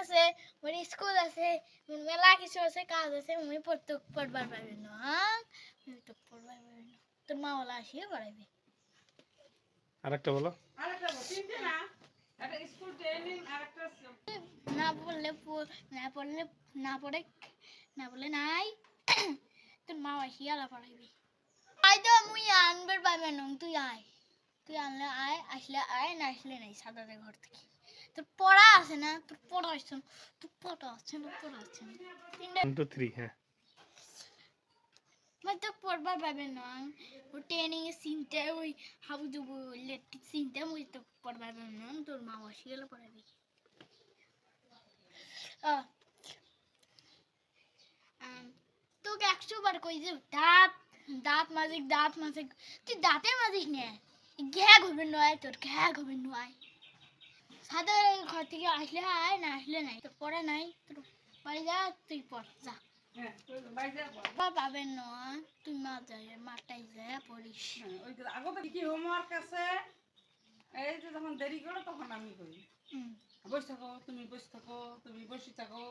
আছে মোর স্কুল আছে মোর মেলা কিছু আছে কাজ আছে মুই পড়বার পারবি না মুই তো পড়বার পারবি না তোর মা ওলা আসিয়ে পড়াইবে আরেকটা বলো তিনটে না একটা স্কুল ট্রেনিং আর একটা না পড়লে না পড়লে না পড়ে না বলে নাই তোর মা আসিয়ে আলা পড়াইবে আই তো মুই আনবার পারবে না তুই আনলে আয় আসলে আয় না আসলে নাই সাদাদের ঘর থেকে তোর পড়া আছে না তোর পড়া আসছে না তোর পড়া আছে না পড়া আছে না 1 2 3 হ্যাঁ মানে তো পড়বার পাবে না ও ট্রেনিং এর সিনটা ওই হাবুডুবু ইলেকট্রিক সিনটা মুই তো পড়বার পাবে না তোর মা আসি গেলে পড়াবি তোকে 100 বার কই যে দাঁত মাঝে তুই দাঁতে মাজিস না ঘ্যা ঘুরবে নয় তোর ঘ্যা ঘুরবে নয় সাদা ঘর থেকে আসলে আয় না আসলে নাই তোর পড়া নাই তোর বাড়ি যা তুই পড় যা হ্যাঁ বাইরে পাবেন না তুই মা যাই মাটাই যায় পড়িস ওই আগে তো কি হোমওয়ার্ক আছে এই যে যখন দেরি করো তখন আমি করি বসে থাকো তুমি বসে থাকো তুমি বসে থাকো